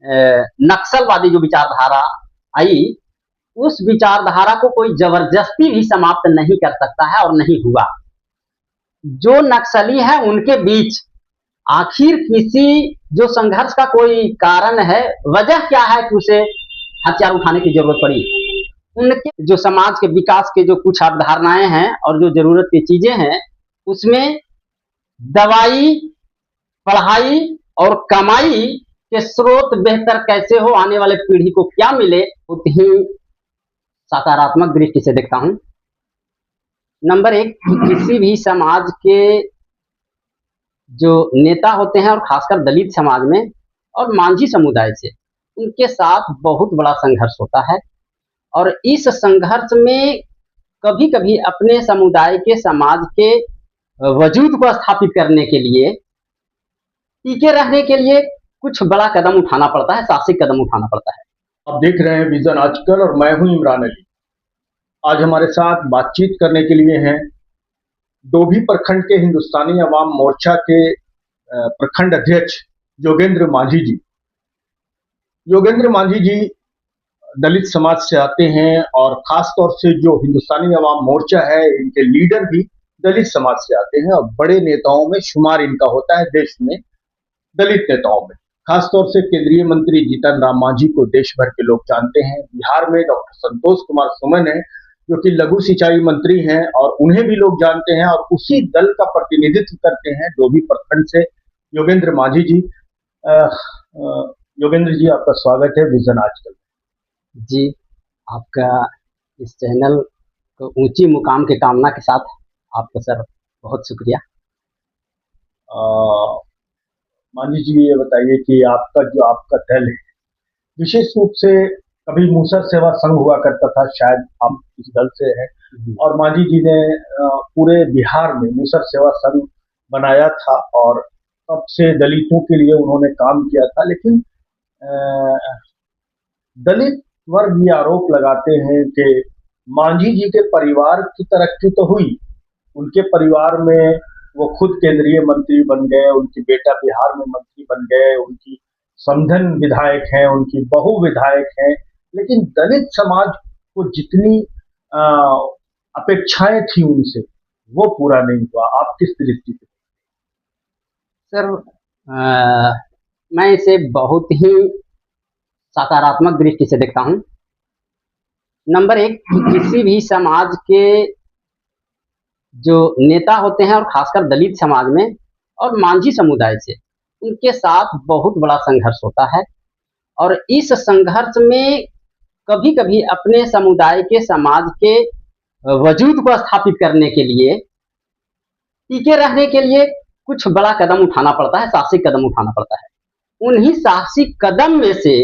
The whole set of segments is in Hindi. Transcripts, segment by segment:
नक्सलवादी जो विचारधारा आई, उस विचारधारा को कोई जबरदस्ती भी समाप्त नहीं कर सकता है और नहीं हुआ। जो नक्सली है उनके बीच आखिर किसी जो संघर्ष का कोई कारण है, वजह क्या है कि उसे हथियार उठाने की जरूरत पड़ी। उनके जो समाज के विकास के जो कुछ अवधारणाएं हैं और जो जरूरत की चीजें हैं, उसमें दवाई, पढ़ाई और कमाई के स्रोत बेहतर कैसे हो, आने वाले पीढ़ी को क्या मिले, बहुत ही सकारात्मक दृष्टि से देखता हूं। नंबर एक, किसी भी समाज के जो नेता होते हैं और खासकर दलित समाज में और मांझी समुदाय से, उनके साथ बहुत बड़ा संघर्ष होता है और इस संघर्ष में कभी कभी अपने समुदाय के, समाज के वजूद को स्थापित करने के लिए, टिके रहने के लिए कुछ बड़ा कदम उठाना पड़ता है, साहसिक कदम उठाना पड़ता है। आप देख रहे हैं विजन आजकल और मैं हूं इमरान अली। आज हमारे साथ बातचीत करने के लिए हैं डोभी प्रखंड के हिंदुस्तानी अवाम मोर्चा के प्रखंड अध्यक्ष योगेंद्र मांझी जी। योगेंद्र मांझी जी दलित समाज से आते हैं और खास तौर से जो हिंदुस्तानी अवाम मोर्चा है, इनके लीडर भी दलित समाज से आते हैं और बड़े नेताओं में शुमार इनका होता है देश में, दलित नेताओं में। खासतौर से केंद्रीय मंत्री जीतन राम मांझी को देश भर के लोग जानते हैं। बिहार में डॉक्टर संतोष कुमार सुमन है जो कि लघु सिंचाई मंत्री हैं और उन्हें भी लोग जानते हैं और उसी दल का प्रतिनिधित्व करते हैं डोभी प्रखंड से योगेंद्र मांझी जी। योगेंद्र जी, आपका स्वागत है विजन आजकल। जी, आपका इस चैनल को ऊंची मुकाम के कामना के साथ आपका सर बहुत शुक्रिया। मांझी जी, ये बताइए कि आपका दल है, विशेष रूप से कभी मूसर सेवा संघ हुआ करता था, शायद आप इस दल से हैं, और मांझी जी ने पूरे बिहार में मूसर सेवा संघ बनाया था और तब से दलितों के लिए उन्होंने काम किया था। लेकिन दलित वर्ग ये आरोप लगाते हैं कि मांझी जी के परिवार की तरक्की तो हुई, उनके परिवार में वो खुद केंद्रीय मंत्री बन गए, उनकी बेटा बिहार में मंत्री बन गए, उनकी समधन विधायक हैं, उनकी बहू विधायक हैं, लेकिन दलित समाज को जितनी अपेक्षाएं थी उनसे वो पूरा नहीं हुआ। आप किस दृष्टि से? सर, मैं इसे बहुत ही सकारात्मक दृष्टि से देखता हूं। नंबर एक, किसी भी समाज के जो नेता होते हैं और खासकर दलित समाज में और मांझी समुदाय से, उनके साथ बहुत बड़ा संघर्ष होता है और इस संघर्ष में कभी कभी अपने समुदाय के, समाज के वजूद को स्थापित करने के लिए, टिके रहने के लिए कुछ बड़ा कदम उठाना पड़ता है, साहसिक कदम उठाना पड़ता है। उन्हीं साहसिक कदम में से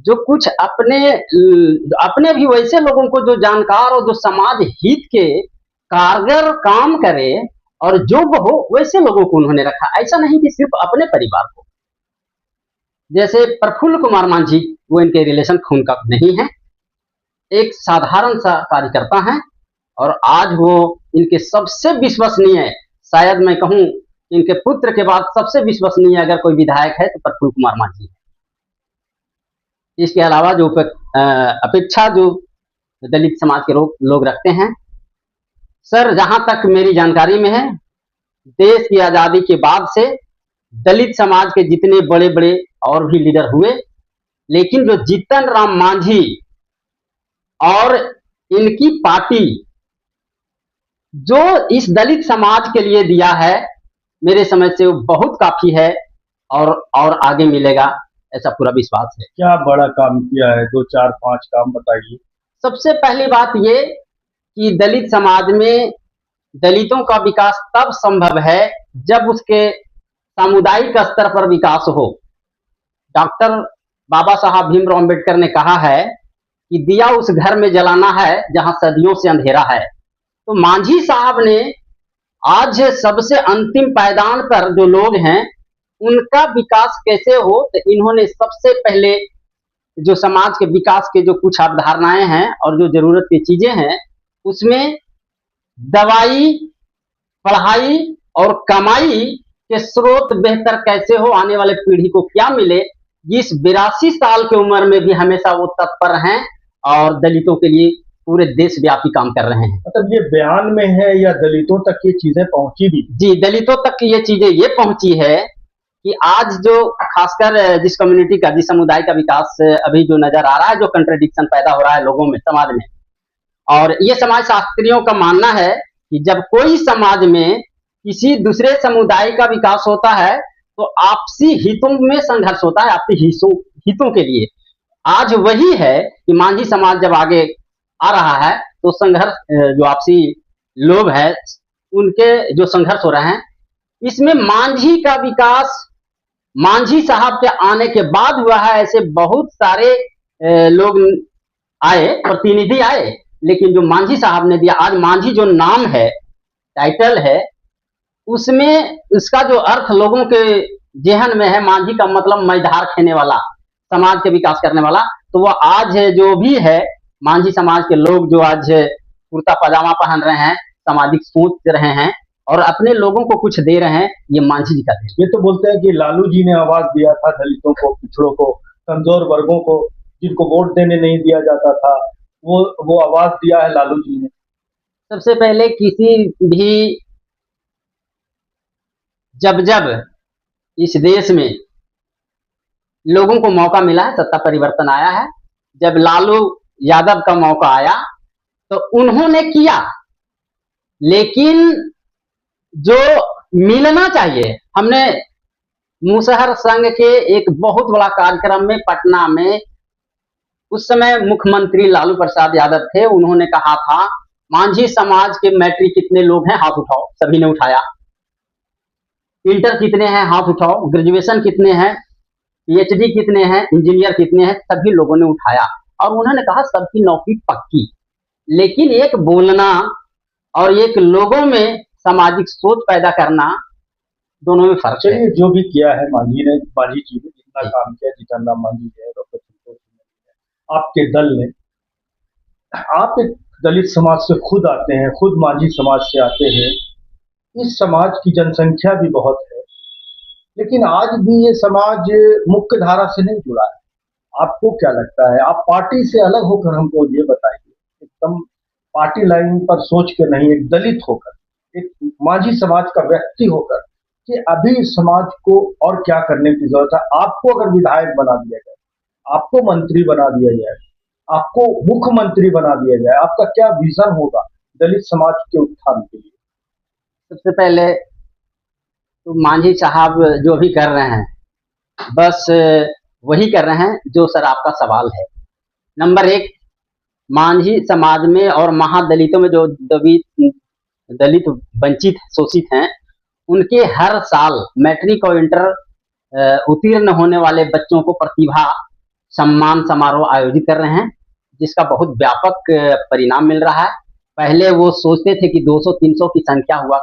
जो कुछ अपने भी वैसे लोगों को जो जानकार और जो समाज हित के कारगर काम करे और योग्य हो, वैसे लोगों को उन्होंने रखा। ऐसा नहीं कि सिर्फ अपने परिवार को। जैसे प्रफुल्ल कुमार मांझी, वो इनके रिलेशन खून का नहीं है, एक साधारण सा कार्यकर्ता हैं और आज वो इनके सबसे विश्वसनीय, शायद मैं कहूं इनके पुत्र के बाद सबसे विश्वसनीय अगर कोई विधायक है तो प्रफुल्ल कुमार मांझी है। इसके अलावा जो अपेक्षा जो दलित समाज के लोग रखते हैं, सर जहां तक मेरी जानकारी में है, देश की आजादी के बाद से दलित समाज के जितने बड़े बड़े और भी लीडर हुए, लेकिन जो जीतन राम मांझी और इनकी पार्टी जो इस दलित समाज के लिए दिया है, मेरे समझ से वो बहुत काफी है और आगे मिलेगा, ऐसा पूरा विश्वास है। क्या बड़ा काम किया है? 2, 4, 5 काम बताइए। सबसे पहली बात ये कि दलित समाज में दलितों का विकास तब संभव है जब उसके सामुदायिक स्तर पर विकास हो। डॉक्टर बाबा साहब भीमराव अंबेडकर ने कहा है कि दिया उस घर में जलाना है जहां सदियों से अंधेरा है। तो मांझी साहब ने आज सबसे अंतिम पायदान पर जो लोग हैं उनका विकास कैसे हो, तो इन्होंने सबसे पहले जो समाज के विकास के जो कुछ अवधारणाएं हैं और जो जरूरत की चीजें हैं, उसमें दवाई, पढ़ाई और कमाई के स्रोत बेहतर कैसे हो, आने वाले पीढ़ी को क्या मिले, इस 82 साल की उम्र में भी हमेशा वो तत्पर हैं और दलितों के लिए पूरे देशव्यापी काम कर रहे हैं। मतलब ये बयान में है या दलितों तक ये चीजें पहुंची भी? जी, दलितों तक ये चीजें ये पहुंची है कि आज जो खासकर जिस कम्युनिटी का, जिस समुदाय का विकास अभी जो नजर आ रहा है, जो कंट्रडिक्शन पैदा हो रहा है लोगों में, समाज में, और ये समाज शास्त्रियों का मानना है कि जब कोई समाज में किसी दूसरे समुदाय का विकास होता है तो आपसी हितों में संघर्ष होता है, आपसी हितों के लिए। आज वही है कि मांझी समाज जब आगे आ रहा है तो संघर्ष, जो आपसी लोग है उनके जो संघर्ष हो रहे हैं, इसमें मांझी का विकास मांझी साहब के आने के बाद हुआ है। ऐसे बहुत सारे लोग आए, प्रतिनिधि आए, लेकिन जो मांझी साहब ने दिया, आज मांझी जो नाम है, टाइटल है, उसमें उसका जो अर्थ लोगों के जेहन में है, मांझी का मतलब मैधार खेने वाला, समाज के विकास करने वाला। तो वो आज जो भी है, मांझी समाज के लोग जो आज कुर्ता पजामा पहन रहे हैं, सामाजिक सोच रहे हैं और अपने लोगों को कुछ दे रहे हैं, ये मांझी जी का देश। ये तो बोलते हैं कि लालू जी ने आवाज दिया था दलितों को, पिछड़ों को, कमजोर वर्गों को, जिनको वोट देने नहीं दिया जाता था, वो आवाज दिया है लालू जी ने। सबसे पहले किसी भी, जब जब इस देश में लोगों को मौका मिला है, सत्ता परिवर्तन आया है, जब लालू यादव का मौका आया तो उन्होंने किया, लेकिन जो मिलना चाहिए, हमने मुसहर संघ के एक बहुत बड़ा कार्यक्रम में पटना में, उस समय मुख्यमंत्री लालू प्रसाद यादव थे, उन्होंने कहा था मांझी समाज के मैट्रिक कितने लोग हैं, हाथ उठाओ। सभी ने उठाया। इंटर कितने हैं, हाथ उठाओ। ग्रेजुएशन कितने हैं, पीएचडी कितने हैं, इंजीनियर कितने हैं, सभी लोगों ने उठाया और उन्होंने कहा सबकी नौकरी पक्की। लेकिन एक बोलना और एक लोगों में सामाजिक सोच पैदा करना, दोनों में फर्क है। चलिए, जो भी किया है मांझी जी ने जितना काम किया, जीतन राम मांझी है, डॉक्टर संतोष है, आपके दल ने, आप एक दलित समाज से खुद आते हैं, खुद मांझी समाज से आते हैं। इस समाज की जनसंख्या भी बहुत है, लेकिन आज भी ये समाज मुख्य धारा से नहीं जुड़ा है। आपको क्या लगता है? आप पार्टी से अलग होकर हमको ये बताइए, एकदम पार्टी लाइन पर सोच के नहीं, एक दलित होकर, एक मांझी समाज का व्यक्ति होकर, कि अभी इस समाज को और क्या करने की जरूरत है। आपको अगर विधायक बना दिया जाए, आपको मंत्री बना दिया जाए, आपको मुख्यमंत्री बना दिया जाए, आपका क्या विजन होगा दलित समाज के उत्थान के लिए? सबसे पहले तो मांझी साहब जो भी कर रहे हैं, बस वही कर रहे हैं जो सर आपका सवाल है। नंबर एक, मांझी समाज में और महादलितों में जो दलित वंचित शोषित हैं, उनके हर साल मैट्रिक और इंटर उत्तीर्ण होने वाले बच्चों को प्रतिभा सम्मान समारोह आयोजित कर रहे हैं, जिसका बहुत व्यापक परिणाम मिल रहा है। पहले वो सोचते थे कि 200-300 की संख्या हुआ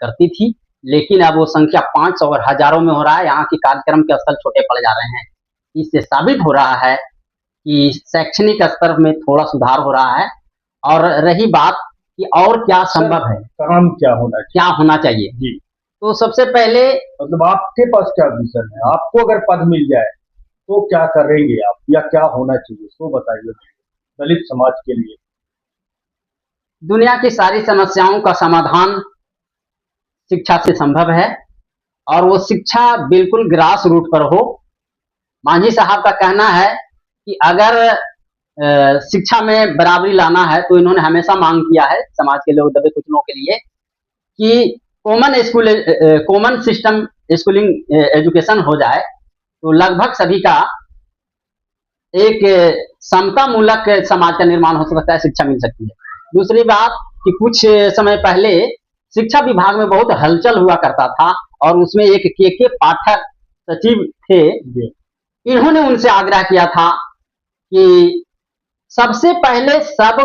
करती थी, लेकिन अब वो संख्या 500 और हजारों में हो रहा है। यहाँ के कार्यक्रम के स्थल छोटे पड़ जा रहे हैं। इससे साबित हो रहा है कि शैक्षणिक स्तर में थोड़ा सुधार हो रहा है। और रही बात कि और क्या संभव है, काम क्या होना चाहिए जी, तो सबसे पहले, मतलब आपके पास क्या विजन है? आपको अगर पद मिल जाए तो क्या करेंगे आप, या क्या होना चाहिए, तो बताइए दलित समाज के लिए। दुनिया की सारी समस्याओं का समाधान शिक्षा से संभव है, और वो शिक्षा बिल्कुल ग्रास रूट पर हो। मांझी साहब का कहना है कि अगर शिक्षा में बराबरी लाना है, तो इन्होंने हमेशा मांग किया है समाज के लोग, दबे कुचलों के लिए, कि कॉमन सिस्टम स्कूलिंग एजुकेशन हो जाए, तो लगभग सभी का एक समता मूलक समाज का निर्माण हो सकता है, शिक्षा मिल सकती है। दूसरी बात कि कुछ समय पहले शिक्षा विभाग में बहुत हलचल हुआ करता था, और उसमें एक के पाठक सचिव थे, इन्होंने उनसे आग्रह किया था कि सबसे पहले सब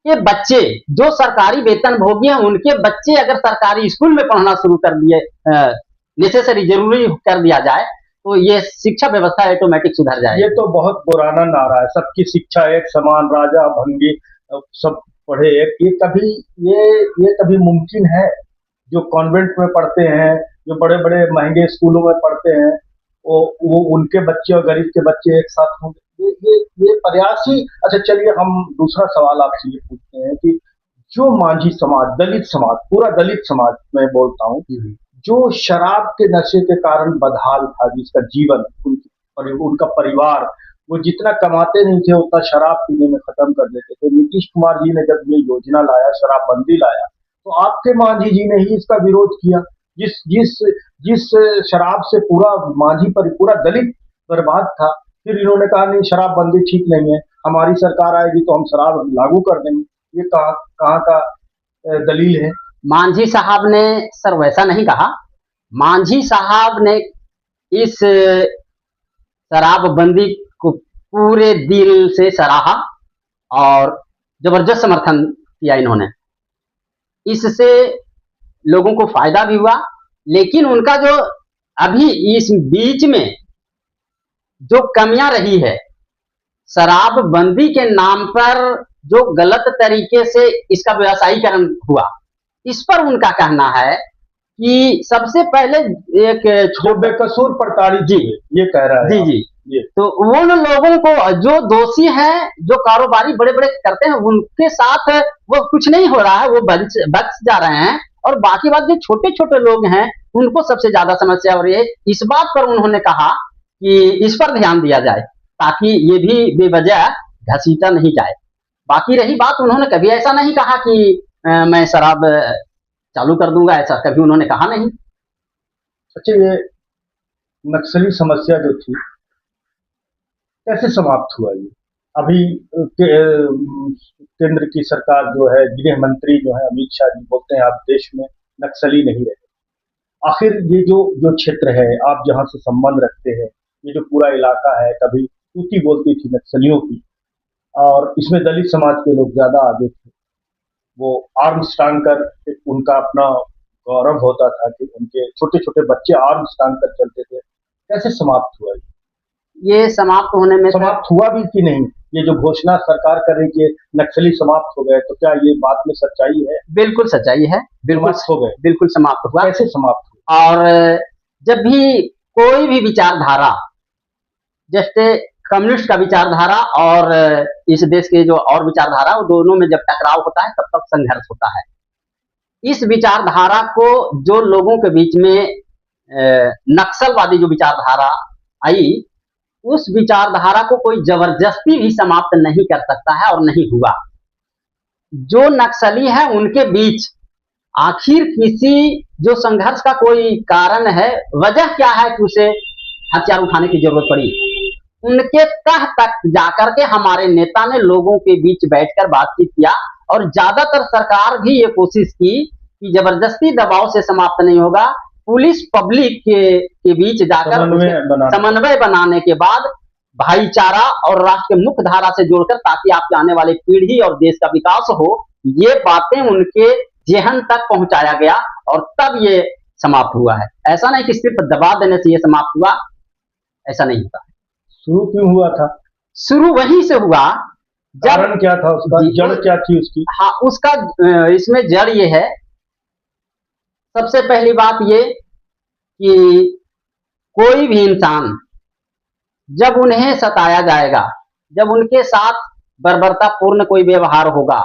के बच्चे जो सरकारी वेतन भोगी हैं, उनके बच्चे अगर सरकारी स्कूल में पढ़ना शुरू कर दिए, नेसेसरी जरूरी कर दिया जाए, तो ये शिक्षा व्यवस्था ऑटोमेटिक सुधर जाए। ये तो बहुत पुराना नारा है, सबकी शिक्षा एक समान, राजा भंगी सब पढ़े एक। ये कभी मुमकिन है? जो कॉन्वेंट में पढ़ते हैं, जो बड़े बड़े महंगे स्कूलों में पढ़ते हैं, वो उनके बच्चे और गरीब के बच्चे एक साथ होंगे। ये प्रयास ही। अच्छा, चलिए हम दूसरा सवाल आपसे ये पूछते हैं कि जो मांझी समाज, दलित समाज, पूरा दलित समाज मैं बोलता हूँ, जो शराब के नशे के कारण बदहाल था, जिसका जीवन, उनका परिवार, वो जितना कमाते नहीं थे उतना शराब पीने में खत्म कर देते थे। नीतीश कुमार जी ने जब ये योजना लाया, शराबबंदी लाया, तो आपके मांझी जी ने ही इसका विरोध किया। जिस जिस जिस शराब से पूरा मांझी पर पूरा दलित बर्बाद था, फिर इन्होंने कहा नहीं, शराबबंदी ठीक नहीं है, हमारी सरकार आएगी तो हम शराब लागू कर देंगे। ये कहाँ कहाँ का दलील है? मांझी साहब ने सर वैसा नहीं कहा। मांझी साहब ने इस शराबबंदी को पूरे दिल से सराहा और जबरदस्त समर्थन किया इन्होंने। इससे लोगों को फायदा भी हुआ, लेकिन उनका जो अभी इस बीच में जो कमियां रही है, शराबबंदी के नाम पर जो गलत तरीके से इसका व्यवसायीकरण हुआ, इस पर उनका कहना है कि सबसे पहले एक जो बेकसूर प्रताड़ित जी ये कह रहा है जी जी तो उन लोगों को जो दोषी हैं, जो कारोबारी बड़े बड़े करते हैं, उनके साथ वो कुछ नहीं हो रहा है, वो बच जा रहे हैं, और बाकी बात जो छोटे छोटे लोग हैं उनको सबसे ज्यादा समस्या हो रही है। इस बात पर उन्होंने कहा कि इस पर ध्यान दिया जाए ताकि ये भी बेवजह घसीटा नहीं जाए। बाकी रही बात, उन्होंने कभी ऐसा नहीं कहा कि मैं शराब चालू कर दूंगा, ऐसा कभी उन्होंने कहा नहीं। अच्छा, ये नक्सली समस्या जो थी कैसे समाप्त हुआ? ये अभी केंद्र की सरकार जो है, गृह मंत्री जो है अमित शाह जी बोलते हैं अब देश में नक्सली नहीं रहे। आखिर ये जो जो क्षेत्र है, आप जहां से संबंध रखते हैं, ये जो पूरा इलाका है, कभी तूती बोलती थी नक्सलियों की, और इसमें दलित समाज के लोग ज्यादा आगे थे। वो आर्म्स टांग कर, एक उनका अपना गौरव होता था कि उनके छोटे छोटे बच्चे आर्म्स टांग कर चलते थे। कैसे समाप्त हुआ? ये समाप्त होने में समाप्त हुआ भी कि नहीं? ये जो घोषणा सरकार कर रही कि नक्सली समाप्त हो गए, तो क्या ये बात में सच्चाई है? बिल्कुल सच्चाई है, बिल्कुल समाप्त हो गए, बिल्कुल समाप्त हुआ। कैसे समाप्त हुआ? और जब भी कोई भी विचारधारा, जैसे कम्युनिस्ट का विचारधारा और इस देश के जो और विचारधारा, वो दोनों में जब टकराव होता है तब तक संघर्ष होता है। इस विचारधारा को जो लोगों के बीच में नक्सलवादी जो विचारधारा आई, उस विचारधारा को कोई जबरदस्ती भी समाप्त नहीं कर सकता है और नहीं हुआ। जो नक्सली है उनके बीच आखिर किसी जो संघर्ष का कोई कारण है, वजह क्या है कि उसे हथियार उठाने की जरूरत पड़ी, उनके तह तक जाकर के हमारे नेता ने लोगों के बीच बैठकर बातचीत किया, और ज्यादातर सरकार भी ये कोशिश की कि जबरदस्ती दबाव से समाप्त नहीं होगा, पुलिस पब्लिक के बीच जाकर समन्वय बनाने के बाद भाईचारा और राष्ट्र के मुख्य धारा से जोड़कर, ताकि आपके आने वाली पीढ़ी और देश का विकास हो, ये बातें उनके जेहन तक पहुंचाया गया और तब ये समाप्त हुआ है। ऐसा नहीं कि सिर्फ दबा देने से ये समाप्त हुआ, ऐसा नहीं होता। शुरू क्यों हुआ था? शुरू वहीं से हुआ। कारण क्या था उसका? जड़ क्या थी उसकी? हाँ, उसका इसमें जड़ ये है, सबसे पहली बात ये कि कोई भी इंसान जब उन्हें सताया जाएगा, जब उनके साथ बर्बरतापूर्ण कोई व्यवहार होगा,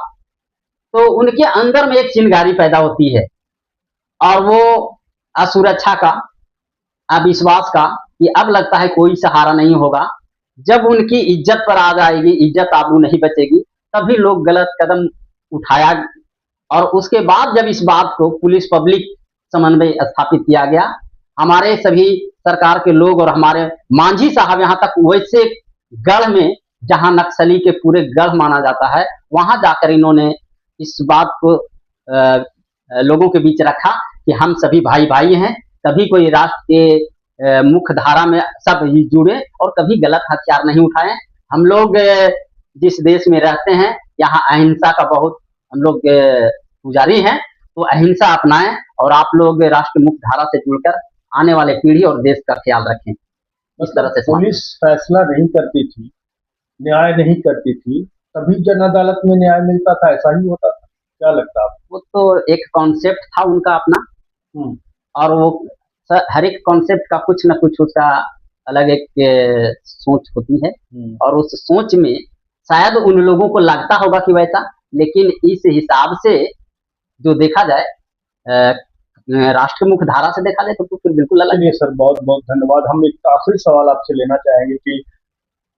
तो उनके अंदर में एक चिंगारी पैदा होती है, और वो असुरक्षा का, अविश्वास का, कि अब लगता है कोई सहारा नहीं होगा। जब उनकी इज्जत पर आ जाएगी, इज्जत आबरू नहीं बचेगी, तभी लोग गलत कदम उठाया। और उसके बाद जब इस बात को पुलिस पब्लिक समन्वय स्थापित किया गया, हमारे सभी सरकार के लोग और हमारे मांझी साहब यहाँ तक वैसे गढ़ में, जहां नक्सली के पूरे गढ़ माना जाता है, वहां जाकर इन्होंने इस बात को लोगों के बीच रखा कि हम सभी भाई भाई हैं, कभी कोई राष्ट्र के मुख्य धारा में सब जुड़े और कभी गलत हथियार नहीं उठाएं। हम लोग जिस देश में रहते हैं, यहाँ अहिंसा का बहुत हम लोग पुजारी हैं, तो अहिंसा अपनाएं और आप लोग राष्ट्र मुख्य धारा से जुड़कर आने वाले पीढ़ी और देश का ख्याल रखें। इस तरह से पुलिस फैसला नहीं करती थी, न्याय नहीं करती थी, तभी जन अदालत में न्याय मिलता था, ऐसा ही होता था? क्या लगता है? वो तो एक कॉन्सेप्ट था उनका अपना, और वो हर एक कॉन्सेप्ट का कुछ न कुछ उसका अलग एक सोच होती है, और उस सोच में शायद उन लोगों को लगता होगा कि वैसा, लेकिन इस हिसाब से जो देखा जाए राष्ट्र मुख्य धारा से देखा जाए तो फिर बिल्कुल अलग चलिए सर, बहुत बहुत धन्यवाद। हम एक आखिरी सवाल आपसे लेना चाहेंगे कि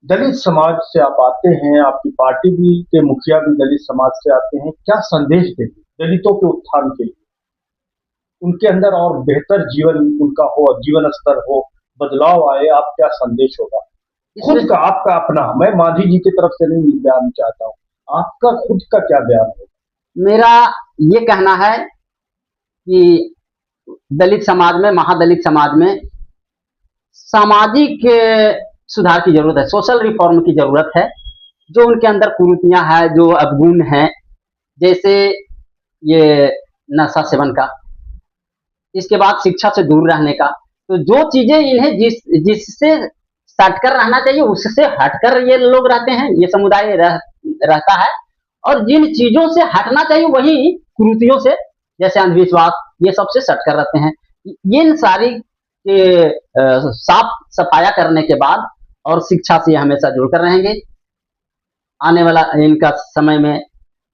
दलित समाज से आप आते हैं, आपकी पार्टी भी के मुखिया भी दलित समाज से आते हैं, क्या संदेश देंगे दलितों के उत्थान के लिए, उनके अंदर और बेहतर जीवन उनका हो, जीवन स्तर हो, बदलाव आए, आप क्या संदेश होगा खुद का, आपका अपना? मैं मांझी जी की तरफ से नहीं बयान चाहता हूँ, आपका खुद का क्या बयान होगा? मेरा ये कहना है कि दलित समाज में, महादलित समाज में सामाजिक सुधार की जरूरत है, सोशल रिफॉर्म की जरूरत है। जो उनके अंदर कुरीतियां हैं, जो अवगुण हैं, जैसे ये नशा सेवन का, इसके बाद शिक्षा से दूर रहने का, तो जो चीजें इन्हें जिससे सटकर रहना चाहिए उससे हटकर ये लोग रहते हैं, ये समुदाय रहता है, और जिन चीजों से हटना चाहिए वही कुरीतियों से, जैसे अंधविश्वास, ये सबसे सटकर रहते हैं। इन सारी साफ सफाया करने के बाद और शिक्षा से हमेशा जुड़कर रहेंगे। आने वाला इनका समय में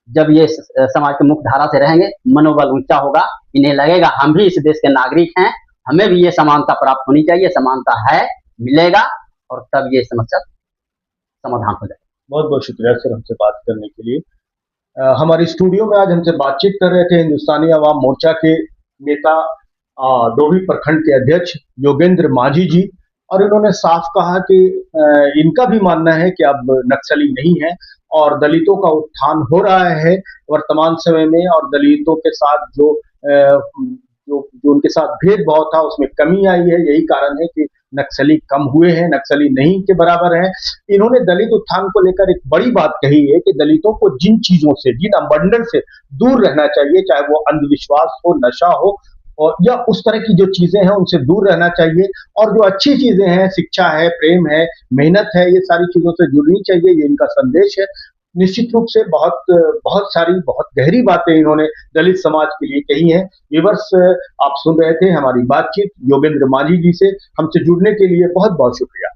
जब ये समाज के मुख्य धारा से रहेंगे, मनोबल ऊंचा होगा, इन्हें लगेगा हम भी इस देश के नागरिक हैं, हमें भी ये समानता प्राप्त होनी चाहिए, समानता है, मिलेगा, और तब ये समस्या समाधान हो जाएगा। बहुत बहुत शुक्रिया सर हमसे बात करने के लिए। हमारे स्टूडियो में आज हमसे बातचीत कर रहे थे हिंदुस्तानी अवाम मोर्चा के नेता, डोभी प्रखंड के अध्यक्ष योगेंद्र मांझी जी, और इन्होंने साफ कहा कि इनका भी मानना है कि अब नक्सली नहीं है और दलितों का उत्थान हो रहा है वर्तमान समय में, और दलितों के साथ जो उनके साथ भेदभाव था उसमें कमी आई है। यही कारण है कि नक्सली कम हुए हैं, नक्सली नहीं के बराबर हैं। इन्होंने दलित उत्थान को लेकर एक बड़ी बात कही है कि दलितों को जिन चीजों से, जिन अबंडन से दूर रहना चाहिए, चाहे वो अंधविश्वास हो, नशा हो, और या उस तरह की जो चीजें हैं उनसे दूर रहना चाहिए, और जो अच्छी चीजें हैं, शिक्षा है, प्रेम है, मेहनत है, ये सारी चीजों से जुड़नी चाहिए। ये इनका संदेश है। निश्चित रूप से बहुत सारी, बहुत गहरी बातें इन्होंने दलित समाज के लिए कही हैं। व्यूअर्स, आप सुन रहे थे हमारी बातचीत योगेंद्र मांझी जी से। हमसे जुड़ने के लिए बहुत बहुत शुक्रिया।